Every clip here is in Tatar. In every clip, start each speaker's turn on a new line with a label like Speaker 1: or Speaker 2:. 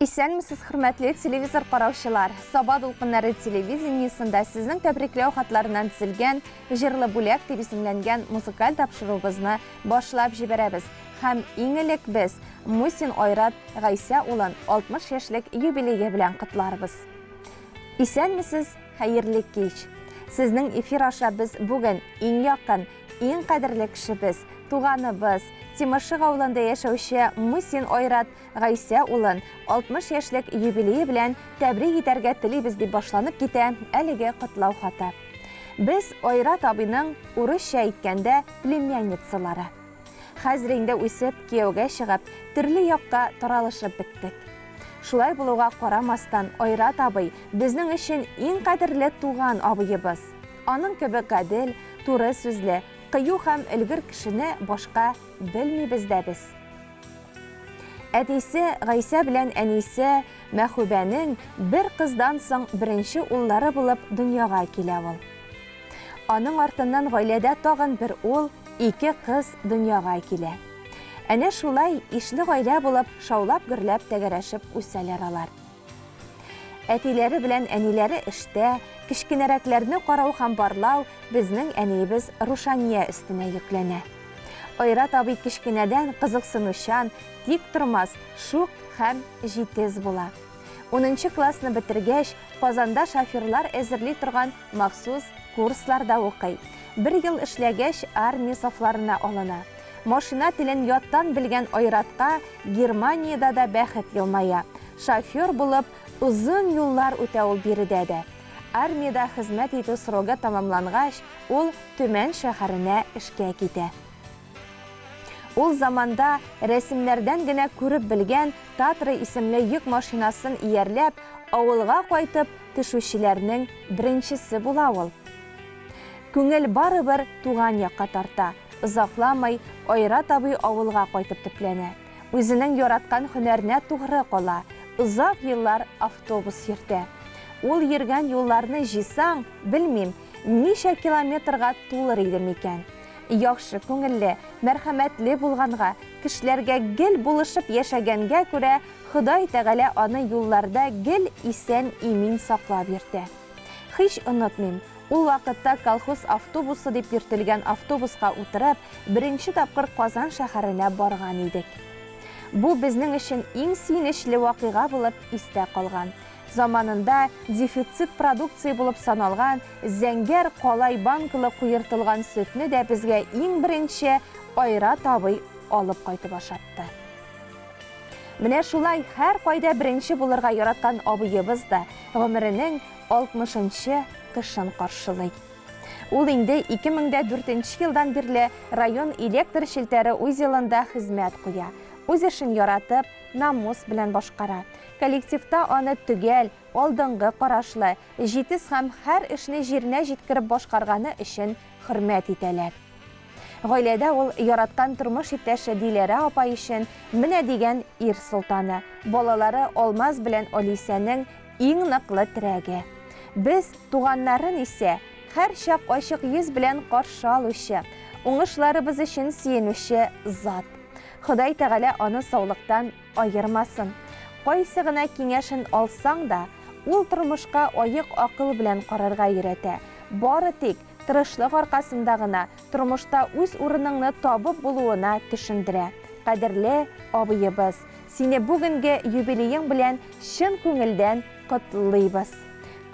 Speaker 1: Исәнмесез, хөрмәтле телевизор караучылар. Саба дулкыннары телевидениесендә сезнең тәбрикләү хатларыннан төзелгән җырлы бүләк дип исемләнгән музыкаль тапшыруыбызны башлап җибәрәбез. Һәм иң элек без Мусин Айрат Гайса улын 60 яшьлек юбилее белән котларбыз. Исәнмесез, хәерле кич. Сезнең эфир аша без бүген иң якын, иң кадерле кешебез, туганыбыз, Тимошик авылында яшәүче Мусин Айрат Гайса улын 60 яшьлек юбилее белән тәбрик итәргә телибез дип башланып китә әлеге котлау хаты. Без Айрат абыйның урысча әйткәндә племянницалары. Хәзер инде үсеп, кияүгә чыгып, төрле якка таралышып беттек. Шулай булуга карамастан, Айрат абый безнең өчен иң кадерле туган абыебыз. Аның кебек гадел, туры сүзле, кыю һәм өлгер кешене башка белмибез дә без. Әтисе Гайса белән әнисе Мәхүбәнең бер кыздан соң беренче уллары булып дөньяга килә ул. Аның артыннан гаиләдә тагын бер ул, ике кыз дөньяга килә. Әнә шулай ишле гаилә булып шаулап гөрләп тәгәрәшеп үсәләр алар. Әтиләре белән әниләре эштә, кичкенәрәкләрне карау һәм барлау безнең әниебез Рушания өстенә йөкләнә. Айрат абый кичкенәдән кызыксынучан, тик тормас, шук һәм җитез була. 10 классны бетергәч, Казанда шоферлар әзерли торган махсус курсларда укый. 1 ел эшләгәч, армия сафларына алына. Машина телен яттан белгән Айратка Германиядә дә бәхет елмая. Шофер булып узын юллар үтә ул биредә дә. Армиядә хезмәт итү срогы тамамлангач, ул Төмән шәһәренә эшкә китә. Ул заманда рәсемнәрдән генә күреп белгән Татра исемле йөк машинасын иярләп, авылга кайтып төшүчеләрнең беренчесе була ул. Күңел барыбер туган якка тарта. Озакламый Айрат абый авылга кайтып төпләнә. Үзенең яраткан һөнәренә тугры кала. Узак еллар автобус йөртә. Ул йөргән юлларны җыйсаң, белмим, ничә километрга тулыр иде микән. Яхшы күңелле, мәрхәмәтле булганга, кешеләргә гел булышып яшәгәнгә күрә, Ходай Тәгалә аны юлларда гел исән имин саклап йөртә. Һич онытмыйм, ул вакытта колхоз автобусы дип йөртелгән автобуска утырып, беренче тапкыр Казан шәһәренә барган идек. Бу безнең өчен иң сөенечле вакыйга булып истә калган. Заманында дефицит продукция булып саналган, зәңгәр калай банкылы куертылган сөтне дә безгә иң беренче Айрат абый алып кайтып ашатты. Менә шулай һәр кайда беренче булырга яраткан абыебыз да гомеренең 60-нчы кышын каршылый. Ул инде 2004 елдан бирле район электр челтәре үз елында хезмәт куя. Үз эшен яратып, намус белән башкара. Коллективта аны төгәл, алдынгы карашлы, җитез һәм һәр эшне җиренә җиткереп башкарганы өчен хөрмәт итәләр. Гаиләдә ул яраткан тормыш иптәше Диләрә апай өчен менә дигән ир солтаны, балалары Алмаз белән Алисәнең иң ныклы терәге. Без туганнарын исә һәр чак ачык йөз белән каршы алучы, уңышларыбыз өчен сөенүче зат. Ходай Тәгалә аны саулыктан айырмасын. Кайсы гына киңәшен алсаң да, ул тормышка аек акыл белән карарга өйрәтә. Бары тик тырышлык аркасында гына тормышта үз урыныңны табып булуына төшендерә. Кадерле абыебыз, сине бүгенге юбилеең белән чын күңелдән котлыйбыз.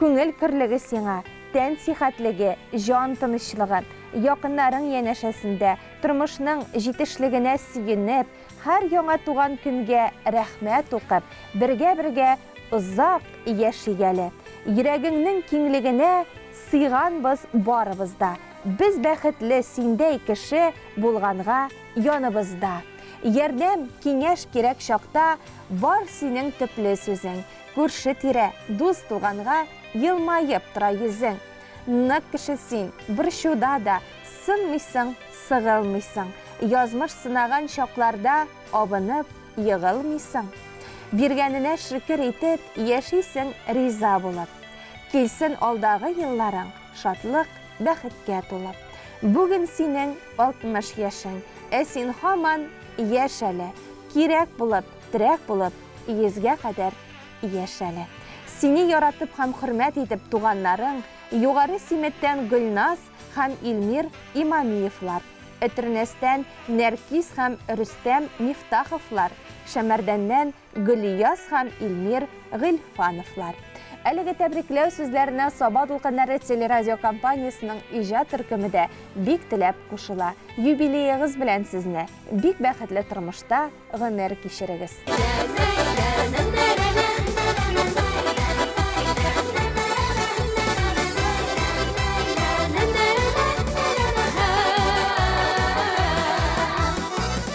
Speaker 1: Күңел кирлеге сиңа, тән сихәтлеге, җан тынычлыгы, якыннарың янәшәсендә, тормышның җитешлегенә сөенеп, һәр яңа туган көнгә рәхмәт укып, бергә озак яшигәле. Йөрәгеңнең киңлегенә сыйганбыз барыбызда. Без бәхетле синдәй кеше булганга яныбызда. Ярдәм, киңәш кирәк чакта бар синең төпле сүзең. Күрше тирә, дус туганга елмаеп тора йөзең. Нык кеше син, бер чуда да сынмыйсың, сыгылмыйсың. Язмыш сынаган чакларда абынып йыгылмыйсың. Биргәненә шөкер итеп, яшисең риза булып. Килсен алдагы елларың, шатлык, бәхеткә тулып. Бүген синең 60 яшең, син һаман яшь әле, кирәк булып, терәк булып 100-гә кадәр яшәле. Сине яратып һәм хөрмәт итеп туганнарың Югары Симеттән Гөлназ һәм Илмир Имамиевлар, Өтернәстән Нәркис һәм Рөстәм Мифтаховлар, Шәмәрдәннән Гөлияз һәм Илмир Гыйльфановлар. Әлеге тәбрикләү сүзләренә Саба Дулкыннары телерадио компаниясының иҗат төркеме дә бик теләп кушыла. Юбилеегыз белән сезне бик бәхетле тормышта гомер кичерегез.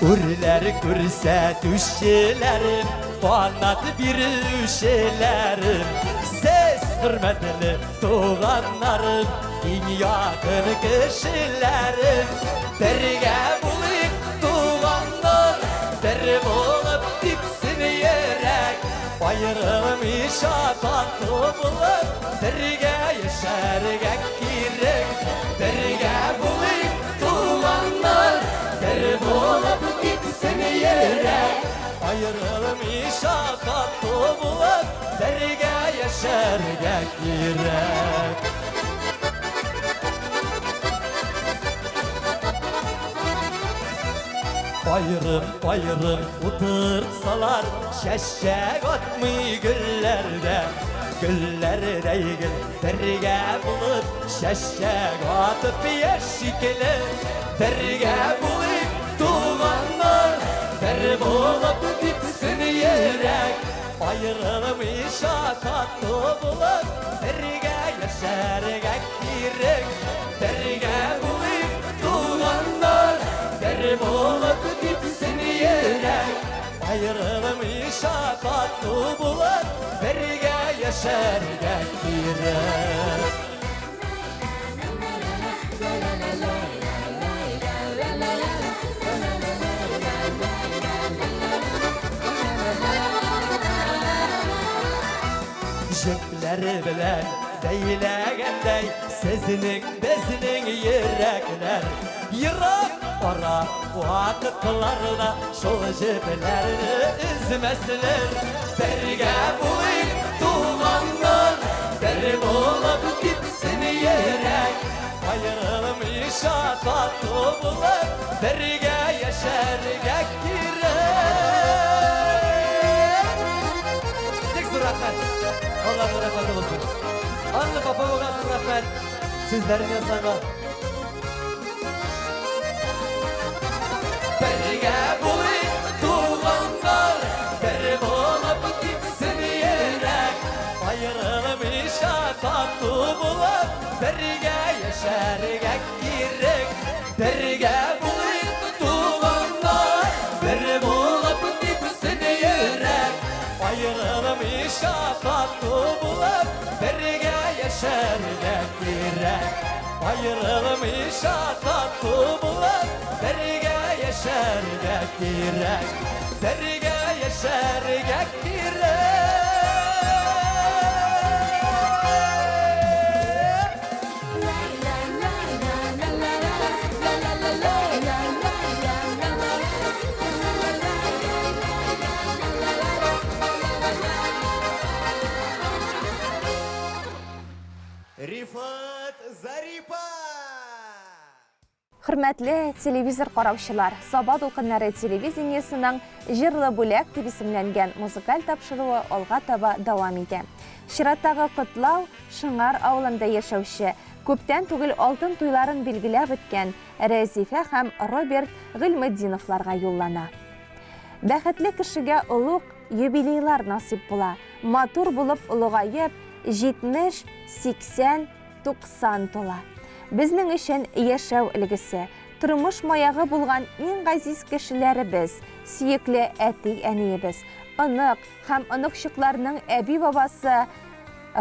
Speaker 2: Urlar kürsətüşlərim, qanat birüşlərim, Siz hürmetli tuğanlarım, en yakın kişilerim. Derge bulayık tuğanlar, der bulup dipsin yerek, Bayırım işatatlı bulup, derge yaşarga kirek. Derge bulayık tuğanlar, der bulup dipsin yerek, Bayırım işatatlı bulup, derge yaşarga kirek. Bayırım otursalar, şeşek atmay güllerde, Güllerde gül derge bulup, şeşek atıp yeşikli, Derge bulup tuğanlar, der bulup dipsin yerek, Bayırım işatatlı bulup, derge yaşarga kirek. Derge bulup tuğanlar, der bulup dipsin yerek, Bayırım işatatlı bulup, derge yaşarga kirek. Jepleri bilen deylegəndəy, Sizinin bezinin yürekler, Yırak ara vakıtlarda, Şol jeplerini üzmesler. Derge bulayık tuğanlar, der bulup dipsin yerek, Bayırım işatatlı bulup, derge yaşarga kirek. Tek rahmet, Allah'ın rahmeti olsun. Anlı papa olasın rahmet, sizlerin yazana. Derge bulayık tuğanlar, der bulup dipsin yerek, Bayırım işatatlı bulup, derge yaşarga kirek. Derge bulayık tuğanlar, der bulup dipsin yerek, Bayırım işatatlı bulup, derge yaşarga kirek. Bayırım işatatlı bulup, derge yaşarga kirek. Derge yaşarga kirek. Rifat Zaripа!
Speaker 1: Хөрмәтле телевизор караучылар, Саба Дулкыннары телевидениесенең җырлы бүләк дип исемләнгән музыкаль тапшыруы алга таба дәвам итә. Чираттагы котлау Шыңар авылында яшәүче, күптән түгел алтын туйларын билгеләп үткән Рәзифә һәм Роберт Гыйльметдиновларга юллана. Бәхетле кешегә улуг юбилейлар насип була. Матур булып улыгаеп 70, 80, 90 тола. Безнең өчен яшәү өлгесе, тормыш маягы булган иң газиз кешеләребез, сөекле әти-әниебез, онык һәм оныкчыкларның әби-бабасы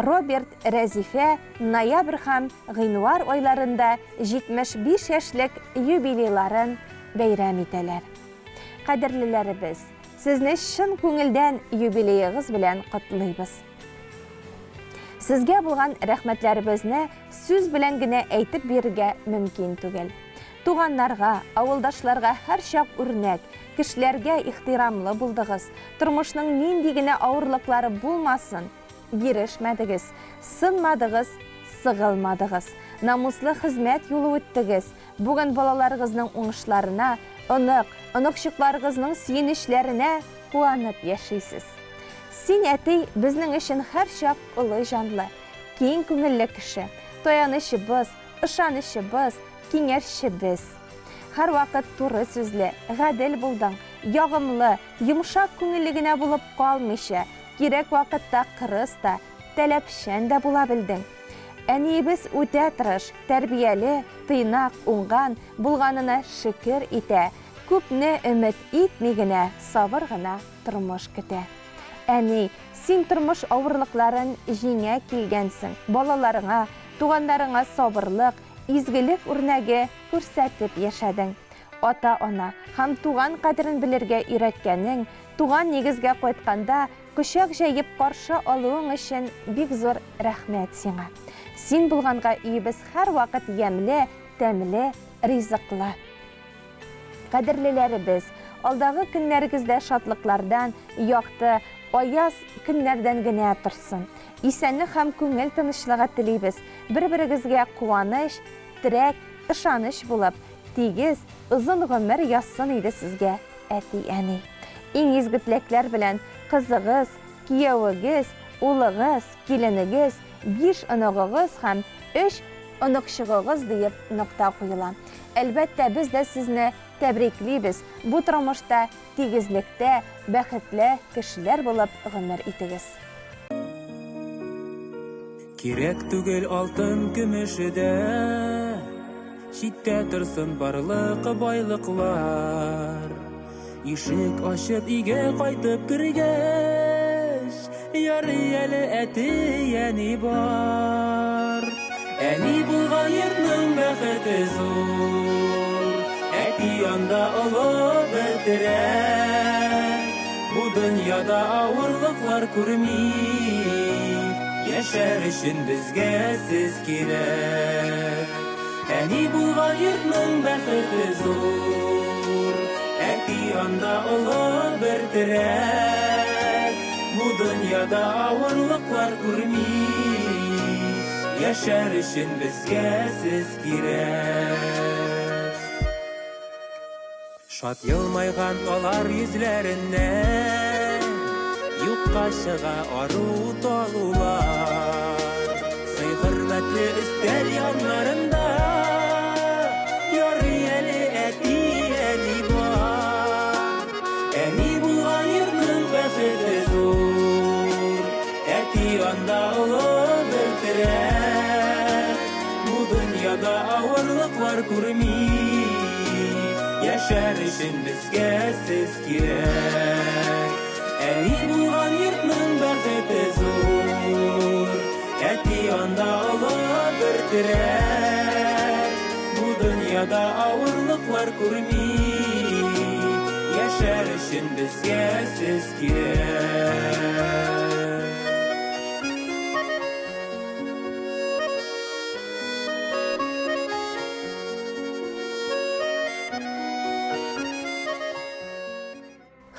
Speaker 1: Роберт, Рәзифә ноябрь һәм гыйнвар айларында 75 яшьлек юбилейларын бәйрәм итәләр. Кадерлеләребез, сезне чын күңелдән юбилеегыз белән котлыйбыз. Сезгә булган рәхмәтләребезне сүз белән генә әйтеп бирергә мөмкин түгел. Туганнарга, авылдашларга һәр чак үрнәк, кешеләргә ихтирамлы булдыгыз, тормышның нинди генә авырлыклары булмасын, бирешмәдегез, сынмадыгыз, сыгылмадыгыз, намуслы хезмәт юлы үттегез. Бүген балаларыгызның уңышларына, оныкчыкларыгызның сөенечләренә куанып яшисез. Син, әти, безнең өчен һәрчак улы җанлы, киң күңелле кеше, таянычыбыз, ышанычыбыз, киңәшчебез. Һәр вакыт туры сүзле, гадел булдың, ягымлы, йомшак күңелле генә булып калмыйча, кирәк вакытта кырыс та, таләпчән дә була белдең. Әниебез үтә тырыш, тәрбияле, тыйнак, уңган булганына шөкер итә. Күпне өмет итми генә, сабыр гына тормыш көтә. Әни, син тормыш авырлыкларын җиңә килгәнсең. Балаларыңа, тугандарыңа сабырлык, изгелек үрнәге күрсәтеп яшәдең. Ата-ана һәм туган кадерен белергә өйрәткәнең, туган нигезгә кайтканда көчәк җәеп каршы алуың өчен бик зур рәхмәт сиңа. Син булганга өебез һәр вакыт ямьле, тәмле, ризыклы. Кадерлеләребез, алдагы көннәрегездә шатлыклардан, якты, аяз көннәрдән генә торсын. Исәнлек һәм күңел тынычлыгы телибез. Бер-берегезгә куаныч, терәк, ышаныч булып, тигез, озын гомер яссын иде сезгә, әти-әни. Иң изге теләкләр белән кызыгыз, киявегез, улыгыз, киленегез, 5 оныгыгыз һәм 3 оныкчыгыгыз диеп нокта куела. Әлбәттә, без дә сезне тәбриклибез. Бу тормышта тигезлектә бәхетле кешеләр булып гомер итегез.
Speaker 3: Кирәк түгел алтын көмешедә, читтә торсын барлык байлыклар. Ишек ачып өйгә кайтып кергәч, ярый әле әти-әни бар. Әни булган йортның бәхете зур, әти янда олы бер терәк. Бу дөньяда авырлыклар күрми, яшәр өчен безгә сез кирәк. Әни булган йортның бәхете зур, әти янда олы бер терәк. Бу дөньяда авырлыклар күрми, яшәр өчен безгә сез кирәк. Шат елмайган алар йөзләреннән, юкка чыга ару талулар. Сый-хөрмәтле өстәл яннарында, ярый әле әти-әни бар. Әни булган йортның бәхете зур, әти янда олы бер терәк. Бу дөньяда авырлыклар күрми, яшәр өчен безгә сез кирәк. Әни булган йортның бәхете зур, әти янда олы бер терәк. Бу дөньяда авырлыклар күрми, яшәр өчен безгә сез кирәк.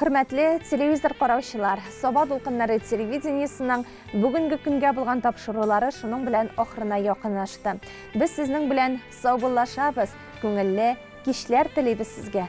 Speaker 1: Хөрмәтле телевизор караучылар, Саба дулкыннары телевидениесенең бүгенге көнгә булган тапшырулары шуның белән ахырына якынлашты. Без сезнең белән саубуллашабыз, күңелле кичләр телибез сезгә.